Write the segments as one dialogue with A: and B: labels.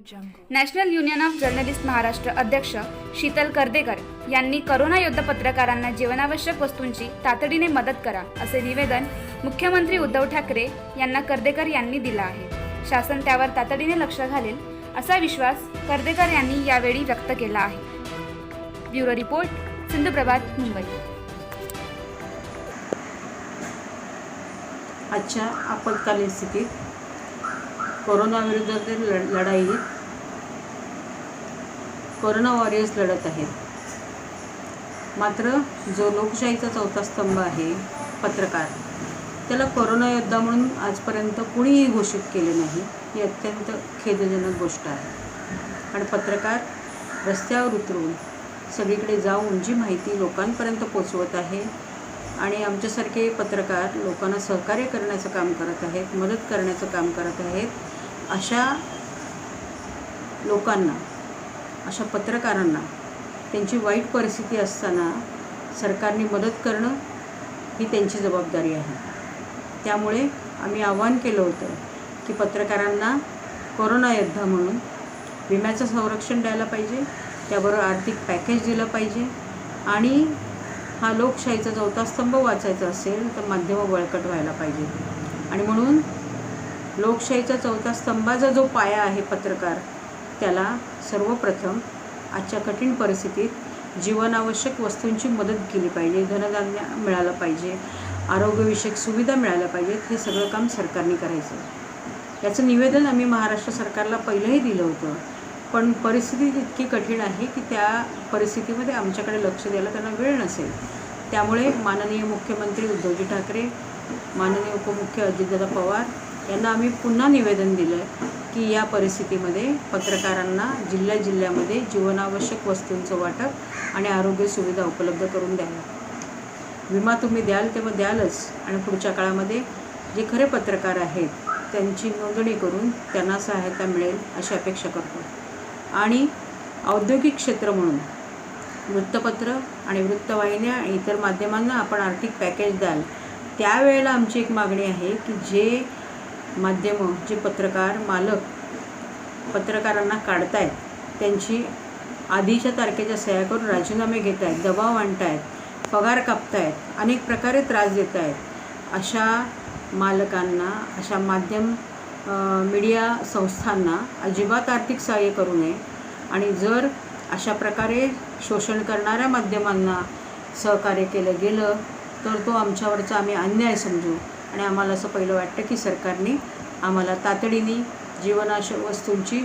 A: National union of journalist Maharashtra अध्यक्ष शीतल कर्देकर यांनी corona योद्धा पत्रकारांना जीवनावश्यक वस्तूंची तातडीने मदत करा असे निवेदन मुख्यमंत्री उद्धव ठाकरे यांना कर्देकर यांनी दिला आहे. शासन त्यावर तातडीने लक्ष घालेल असा विश्वास कर्देकर यांनी यावेळी व्यक्त केला आहे. ब्युरो रिपोर्ट, सिंधू प्रभात, मुंबई.
B: आजच्या आपत्कालीन स्थितीत कोरोनाविरुद्धातील लढाईत कोरोना वॉरियर्स लढत आहेत. मात्र जो लोकशाहीचा चौथा स्तंभ आहे पत्रकार, त्याला कोरोना योद्धा म्हणून आजपर्यंत कुणीही घोषित केले नाही. ही अत्यंत खेदजनक गोष्ट आहे. आणि पत्रकार रस्त्यावर उतरून सगळीकडे जाऊन जी माहिती लोकांपर्यंत पोचवत आहे आणि आमच्यासारखे पत्रकार लोकांना सहकार्य करण्याचं काम करत आहेत, मदत करण्याचं काम करत आहेत. अशा लोकांना, अशा पत्रकारांना त्यांची वाईट परिस्थिती असताना सरकारने मदत करणं ही त्यांची जबाबदारी आहे. त्यामुळे आम्ही आवाहन केलं होतं की पत्रकारांना कोरोना योद्धा म्हणून विम्याचं संरक्षण द्यायला पाहिजे, त्याबरोबर आर्थिक पॅकेज दिलं पाहिजे. आणि हा लोकशाहीचा चौथा स्तंभ वाचायचा असेल तर माध्यमं बळकट व्हायला पाहिजे. आणि म्हणून लोकशाहीचा चौथा स्तंभाचा जो पाया आहे पत्रकार, त्याला सर्वप्रथम आजच्या कठीण परिस्थितीत जीवनावश्यक वस्तूंची मदत केली पाहिजे, धनधान्य मिळालं पाहिजे, आरोग्यविषयक सुविधा मिळाल्या पाहिजेत. हे सगळं काम सरकारने करायचं. याचं निवेदन आम्ही महाराष्ट्र सरकारला पहिलंही दिलं होतं. पण परिस्थिती इतकी कठीण आहे की त्या परिस्थितीमध्ये आमच्याकडे लक्ष द्यायला त्यांना वेळ नसेल. त्यामुळे माननीय मुख्यमंत्री उद्धवजी ठाकरे, माननीय उपमुख्य अजितदादा पवार यांना आम्ही पुन्हा निवेदन दिलं आहे की या परिस्थितीमध्ये पत्रकारांना जिल्ह्यामध्ये जीवनावश्यक वस्तूंचं वाटप आणि आरोग्य सुविधा उपलब्ध करून द्यायला. विमा तुम्ही द्याल तेव्हा द्यालच, आणि पुढच्या काळामध्ये जे खरे पत्रकार आहेत त्यांची नोंदणी करून त्यांना सहायता मिळेल अशी अपेक्षा करतो. आणि औद्योगिक क्षेत्र म्हणून वृत्तपत्र आणि वृत्तवाहिन्या आणि इतर माध्यमांना आपण आर्थिक पॅकेज द्याल. त्यावेळेला आमची एक मागणी आहे की जे माध्यमं, जे पत्रकार मालक पत्रकारांना काढतायत, त्यांची आधीच्या तारखेच्या सह्या करून राजीनामे घेत आहेत, दबाव आणत आहेत, पगार कापतायत, अनेक प्रकारे त्रास देत आहेत, अशा मालकांना, अशा माध्यम मीडिया संस्थांना अजिबात आर्थिक सहाय्य करू नये. आणि जर अशा प्रकारे शोषण करणाऱ्या माध्यमांना सहकार्य केलं गेलं तर तो आमच्यावरचा आम्ही अन्याय समजू. आणि आम्हाला असं पहिलं वाटतं की सरकारने आम्हाला तातडीने जीवनावश्यक वस्तूंची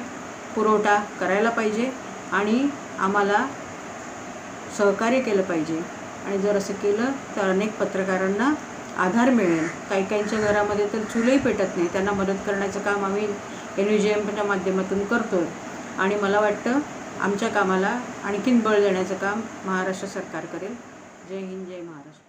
B: पुरवठा करायला पाहिजे आणि आम्हाला सहकार्य केलं पाहिजे. आणि जर असं केलं तर अनेक पत्रकारांना आधार मिळेल. काहींच्या घरामध्ये तर चूलही पेटत नाही. त्यांना मदत करण्याचं काम आम्ही NUJMच्या माध्यमातून करतो. आणि मला वाटतं आमच्या कामाला आणखीन बळ देण्याचं काम महाराष्ट्र सरकार करेल. जय हिंद, जय महाराष्ट्र.